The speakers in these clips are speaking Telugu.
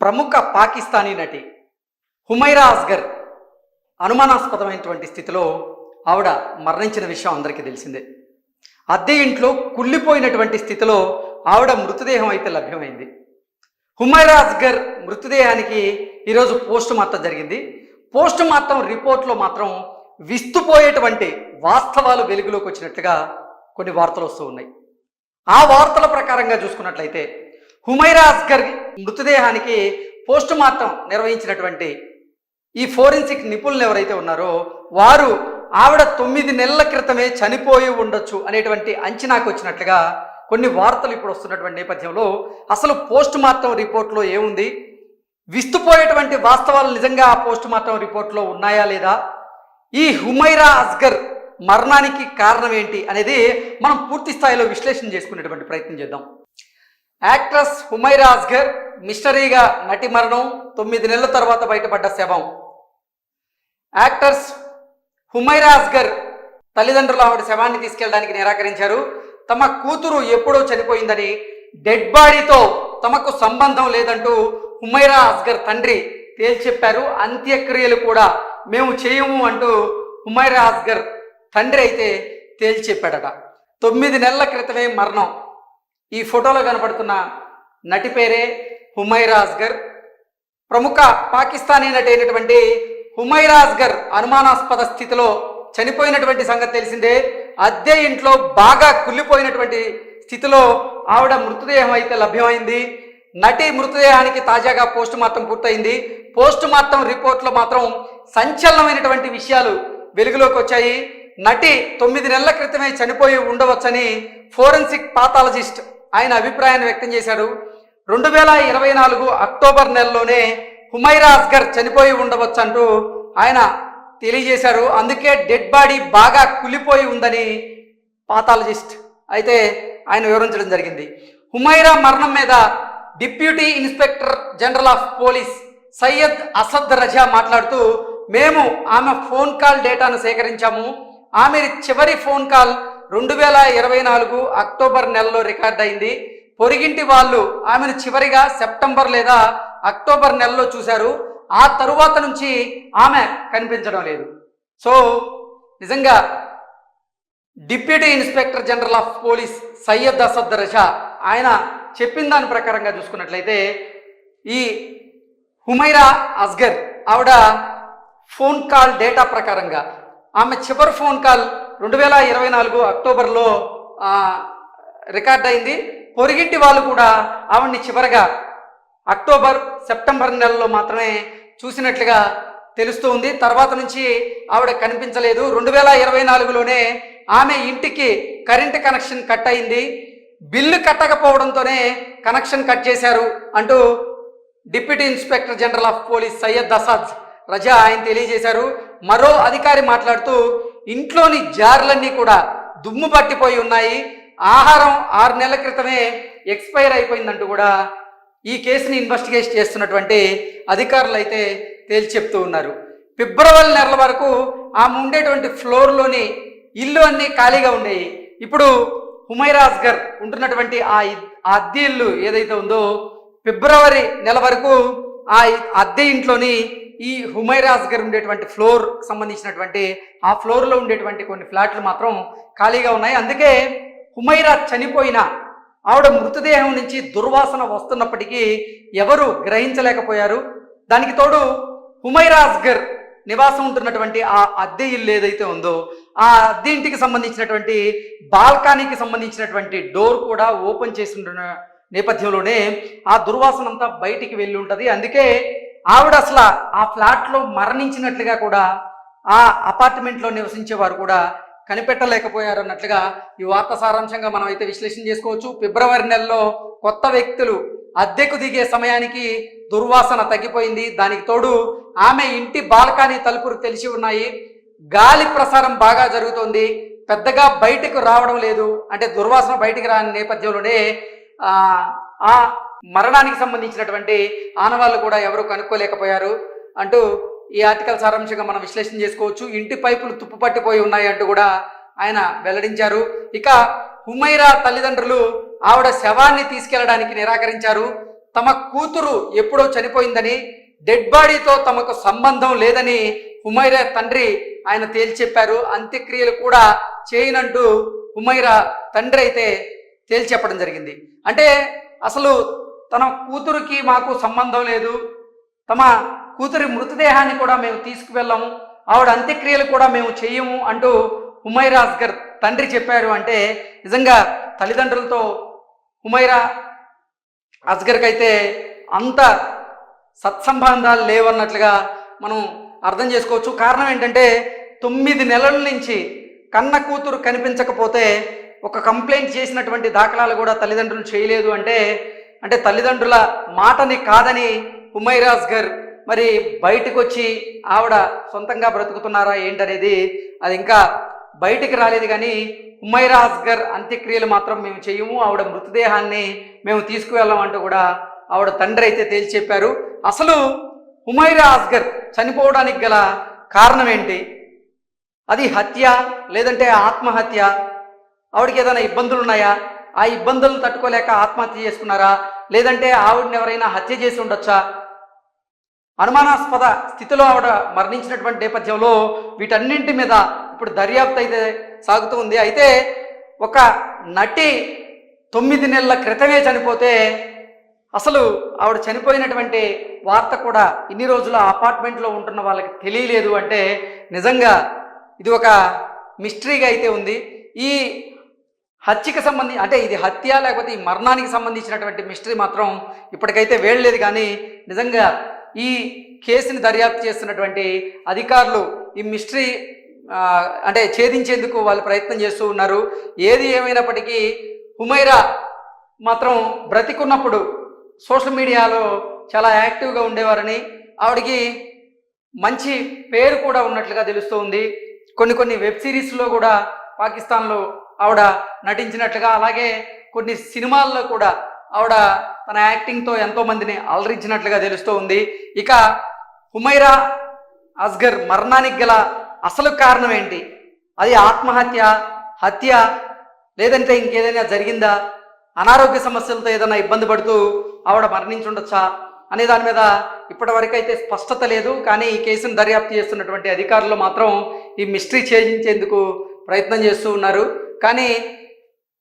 ప్రముఖ పాకిస్తానీ నటి హుమైరా అస్గర్ అనుమానాస్పదమైనటువంటి స్థితిలో ఆవిడ మరణించిన విషయం అందరికీ తెలిసిందే. అద్దె ఇంట్లో కుళ్ళిపోయినటువంటి స్థితిలో ఆవిడ మృతదేహం అయితే లభ్యమైంది. హుమైరా అస్గర్ మృతదేహానికి ఈరోజు పోస్ట్ మార్టం జరిగింది. పోస్ట్ మార్టం రిపోర్ట్లో మాత్రం విస్తుపోయేటువంటి వాస్తవాలు వెలుగులోకి వచ్చినట్లుగా కొన్ని వార్తలు వస్తూ ఉన్నాయి. ఆ వార్తల ప్రకారంగా చూసుకున్నట్లయితే హుమైరా అస్గర్ మృతదేహానికి పోస్ట్ మార్టం నిర్వహించినటువంటి ఈ ఫోరెన్సిక్ నిపుణులు ఎవరైతే ఉన్నారో వారు ఆవిడ 9 నెలల క్రితమే చనిపోయి ఉండొచ్చు అనేటువంటి అంచనాకు వచ్చినట్లుగా కొన్ని వార్తలు ఇప్పుడు వస్తున్నటువంటి నేపథ్యంలో అసలు పోస్ట్ మార్టం రిపోర్ట్లో ఏముంది, విస్తుపోయేటువంటి వాస్తవాలు నిజంగా ఆ పోస్ట్ మార్టం రిపోర్ట్లో ఉన్నాయా లేదా, ఈ హుమైరా అస్గర్ మరణానికి కారణం ఏంటి అనేది మనం పూర్తి స్థాయిలో విశ్లేషణ చేసుకునేటువంటి ప్రయత్నం చేద్దాం. యాక్ట్రెస్ హుమైరా అస్గర్ మిస్టరీగా నటి మరణం, 9 నెలల తర్వాత బయటపడ్డ శవం. యాక్టర్స్ హుమైరా అస్గర్ తల్లిదండ్రులు ఆవిడ శవాన్ని తీసుకెళ్ళడానికి నిరాకరించారు. తమ కూతురు ఎప్పుడో చనిపోయిందని, డెడ్ బాడీతో తమకు సంబంధం లేదంటూ హుమైరా అస్గర్ తండ్రి తేల్చెప్పారు. అంత్యక్రియలు కూడా మేము చేయము అంటూ హుమైరా అస్గర్ తండ్రి అయితే తేల్చెప్పాడట. 9 నెలల క్రితమే మరణం. ఈ ఫోటోలో కనపడుతున్న నటి పేరే హుమైరా అస్గర్. ప్రముఖ పాకిస్తానీ నటి అయినటువంటి హుమైరా అస్గర్ అనుమానాస్పద స్థితిలో చనిపోయినటువంటి సంగతి తెలిసిందే. అద్దె ఇంట్లో బాగా కుళ్ళిపోయినటువంటి స్థితిలో ఆవిడ మృతదేహం అయితే లభ్యమైంది. నటి మృతదేహానికి తాజాగా పోస్ట్ మార్టం పూర్తయింది. పోస్ట్ మార్టం రిపోర్ట్లో మాత్రం సంచలనమైనటువంటి విషయాలు వెలుగులోకి వచ్చాయి. నటి 9 నెలల క్రితమే చనిపోయి ఉండవచ్చని ఫోరెన్సిక్ పాథాలజిస్ట్ ఆయన అభిప్రాయాన్ని వ్యక్తం చేశాడు. 2024 అక్టోబర్ నెలలోనే హుమైరా అస్గర్ చనిపోయి ఉండవచ్చు అంటూ ఆయన తెలియజేశారు. అందుకే డెడ్ బాడీ బాగా కుళ్ళిపోయి ఉందని పాథాలజిస్ట్ అయితే ఆయన వివరించడం జరిగింది. హుమైరా మరణం మీద deputy inspector general of police Syed Asad Raza మాట్లాడుతూ, మేము ఆమె ఫోన్ కాల్ డేటాను సేకరించాము. ఆమె చివరి ఫోన్ కాల్ 2024 అక్టోబర్ నెలలో రికార్డ్ అయింది. పొరిగింటి వాళ్ళు ఆమెను చివరిగా సెప్టెంబర్ లేదా అక్టోబర్ నెలలో చూశారు. ఆ తరువాత నుంచి ఆమె కనిపించడం లేదు. సో నిజంగా deputy inspector general of police Syed Asad Raza ఆయన చెప్పిన దాని ప్రకారంగా చూసుకున్నట్లయితే ఈ హుమైరా అస్గర్ ఆవిడ ఫోన్ కాల్ డేటా ప్రకారంగా ఆమె చివరి ఫోన్ కాల్ 2024 అక్టోబర్లో రికార్డ్ అయింది. పొరిగింటి వాళ్ళు కూడా ఆవిడ్ని చివరగా అక్టోబర్ సెప్టెంబర్ నెలలో మాత్రమే చూసినట్లుగా తెలుస్తూ ఉంది. తర్వాత నుంచి ఆవిడ కనిపించలేదు. 2024లోనే ఆమె ఇంటికి కరెంటు కనెక్షన్ కట్ అయింది. బిల్లు కట్టకపోవడంతోనే కనెక్షన్ కట్ చేశారు అంటూ deputy inspector general of police Syed Asad Raza ఆయన తెలియజేశారు. మరో అధికారి మాట్లాడుతూ, ఇంట్లోని జార్లన్నీ కూడా దుమ్ము పట్టిపోయి ఉన్నాయి. ఆహారం 6 నెలల క్రితమే ఎక్స్పైర్ అయిపోయిందంటూ కూడా ఈ కేసుని ఇన్వెస్టిగేట్ చేస్తున్నటువంటి అధికారులు అయితే తేల్చెప్తూ ఉన్నారు. ఫిబ్రవరి నెలల వరకు ఆమె ఉండేటువంటి ఫ్లోర్లోని ఇల్లు అన్నీ ఖాళీగా ఉండేవి. ఇప్పుడు హుమైరా అస్గర్ ఉంటున్నటువంటి ఆ అద్దె ఇల్లు ఏదైతే ఉందో ఫిబ్రవరి నెల వరకు ఆ అద్దె ఇంట్లోని ఈ హుమైరా అస్గర్ ఉండేటువంటి ఫ్లోర్ సంబంధించినటువంటి ఆ ఫ్లోర్లో ఉండేటువంటి కొన్ని ఫ్లాట్లు మాత్రం ఖాళీగా ఉన్నాయి. అందుకే హుమైరా చనిపోయిన ఆవిడ మృతదేహం నుంచి దుర్వాసన వస్తున్నప్పటికీ ఎవరు గ్రహించలేకపోయారు. దానికి తోడు హుమైరా అస్గర్ నివాసం ఉంటున్నటువంటి ఆ అద్దె ఇల్లు ఏదైతే ఉందో ఆ అద్దె ఇంటికి సంబంధించినటువంటి బాల్కనీకి సంబంధించినటువంటి డోర్ కూడా ఓపెన్ చేసి ఉంటున్న నేపథ్యంలోనే ఆ దుర్వాసన అంతా బయటికి వెళ్ళి ఉంటుంది. అందుకే ఆవిడ అసలు ఆ ఫ్లాట్లో మరణించినట్లుగా కూడా ఆ అపార్ట్మెంట్లో నివసించే వారు కూడా కనిపెట్టలేకపోయారు అన్నట్లుగా ఈ వార్త సారాంశంగా మనం అయితే విశ్లేషణ చేసుకోవచ్చు. ఫిబ్రవరి నెలలో కొత్త వ్యక్తులు అద్దెకు దిగే సమయానికి దుర్వాసన తగ్గిపోయింది. దానికి తోడు ఆమె ఇంటి బాల్కనీ తలుపులు తెలిసి ఉన్నాయి. గాలి ప్రసారం బాగా జరుగుతోంది. పెద్దగా బయటకు రావడం లేదు. అంటే దుర్వాసన బయటికి రాని నేపథ్యంలోనే ఆ మరణానికి సంబంధించినటువంటి ఆనవాళ్ళు కూడా ఎవరు కనుక్కోలేకపోయారు అంటూ ఈ ఆర్టికల్ సారాంశంగా మనం విశ్లేషణ చేసుకోవచ్చు. ఇంటి పైపులు తుప్పు పట్టిపోయి ఉన్నాయి అంటూ కూడా ఆయన వెల్లడించారు. ఇక హుమైరా తల్లిదండ్రులు ఆవిడ శవాన్ని తీసుకెళ్లడానికి నిరాకరించారు. తమ కూతురు ఎప్పుడో చనిపోయిందని, డెడ్ బాడీతో తమకు సంబంధం లేదని హుమైరా తండ్రి ఆయన తేల్చి చెప్పారు. అంత్యక్రియలు కూడా చేయనంటూ హుమైరా తండ్రి అయితే తేల్చి చెప్పడం జరిగింది. అంటే అసలు తన కూతురికి మాకు సంబంధం లేదు, తమ కూతురి మృతదేహాన్ని కూడా మేము తీసుకువెళ్ళము, ఆవిడ అంత్యక్రియలు కూడా మేము చెయ్యము అంటూ హుమైరా అస్గర్ తండ్రి చెప్పారు. అంటే నిజంగా తల్లిదండ్రులతో హుమైరా అస్గర్కి అయితే అంత సత్సంబంధాలు లేవన్నట్లుగా మనం అర్థం చేసుకోవచ్చు. కారణం ఏంటంటే 9 నెలల నుంచి కన్న కూతురు కనిపించకపోతే ఒక కంప్లైంట్ చేసినటువంటి దాఖలాలు కూడా తల్లిదండ్రులు చేయలేదు. అంటే తల్లిదండ్రుల మాటని కాదని హుమైరా అస్గర్ మరి బయటకు వచ్చి ఆవిడ సొంతంగా బ్రతుకుతున్నారా ఏంటనేది అది ఇంకా బయటికి రాలేదు. కానీ హుమైరా అస్గర్ అంత్యక్రియలు మాత్రం మేము చేయము, ఆవిడ మృతదేహాన్ని మేము తీసుకువెళ్ళామంటూ కూడా ఆవిడ తండ్రి అయితే తేల్చి చెప్పారు. అసలు హుమైరా అస్గర్ చనిపోవడానికి గల కారణం ఏంటి? అది హత్య లేదంటే ఆత్మహత్య? ఆవిడకి ఏదైనా ఇబ్బందులు ఉన్నాయా? ఆ ఇబ్బందులను తట్టుకోలేక ఆత్మహత్య చేసుకున్నారా? లేదంటే ఆవిడని ఎవరైనా హత్య చేసి ఉండొచ్చా? అనుమానాస్పద స్థితిలో ఆవిడ మరణించినటువంటి నేపథ్యంలో వీటన్నింటి మీద ఇప్పుడు దర్యాప్తు అయితే సాగుతూ ఉంది. అయితే ఒక నటి 9 నెలల క్రితమే చనిపోతే అసలు ఆవిడ చనిపోయినటువంటి వార్త కూడా ఇన్ని రోజుల అపార్ట్మెంట్లో ఉంటున్న వాళ్ళకి తెలియలేదు. అంటే నిజంగా ఇది ఒక మిస్టరీగా అయితే ఉంది. ఈ హత్యకి సంబంధించి అంటే ఇది హత్య లేకపోతే ఈ మరణానికి సంబంధించినటువంటి మిస్టరీ మాత్రం ఇప్పటికైతే వేయలేదు. కానీ నిజంగా ఈ కేసుని దర్యాప్తు చేస్తున్నటువంటి అధికారులు ఈ మిస్టరీ అంటే ఛేదించేందుకు వాళ్ళు ప్రయత్నం చేస్తూ ఉన్నారు. ఏది ఏమైనప్పటికీ హుమైరా మాత్రం బ్రతికున్నప్పుడు సోషల్ మీడియాలో చాలా యాక్టివ్గా ఉండేవారని, ఆవిడకి మంచి పేరు కూడా ఉన్నట్లుగా తెలుస్తూ ఉంది. కొన్ని వెబ్ సిరీస్లో కూడా పాకిస్తాన్లో ఆవిడ నటించినట్లుగా, అలాగే కొన్ని సినిమాల్లో కూడా ఆవిడ తన యాక్టింగ్తో ఎంతోమందిని అలరించినట్లుగా తెలుస్తూ ఉంది. ఇక హుమైరా అస్గర్ మరణానికి గల అసలు కారణం ఏంటి? అది ఆత్మహత్య, హత్య, లేదంటే ఇంకేదైనా జరిగిందా? అనారోగ్య సమస్యలతో ఏదైనా ఇబ్బంది పడుతూ ఆవిడ మరణించి ఉండొచ్చా అనే దాని మీద ఇప్పటివరకు అయితే స్పష్టత లేదు. కానీ ఈ కేసును దర్యాప్తు చేస్తున్నటువంటి అధికారులు మాత్రం ఈ మిస్టరీ ఛేదించేందుకు ప్రయత్నం చేస్తూ ఉన్నారు. కానీ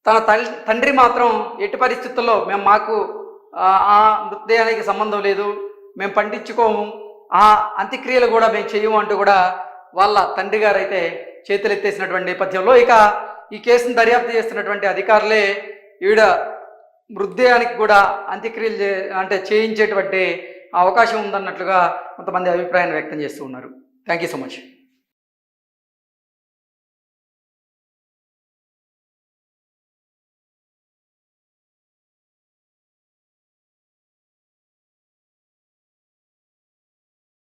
తన తండ్రి మాత్రం ఎట్టి పరిస్థితుల్లో మాకు ఆ మృతదేహానికి సంబంధం లేదు, మేము పండించుకోము, ఆ అంత్యక్రియలు కూడా మేము చేయము అంటూ కూడా వాళ్ళ తండ్రి గారు అయితే చేతులెత్తేసినటువంటి నేపథ్యంలో ఇక ఈ కేసును దర్యాప్తు చేస్తున్నటువంటి అధికారులే ఈవిడ మృతదేహానికి కూడా అంత్యక్రియలు చేయించేటువంటి అవకాశం ఉందన్నట్లుగా కొంతమంది అభిప్రాయాన్ని వ్యక్తం చేస్తూ ఉన్నారు. Thank you so much.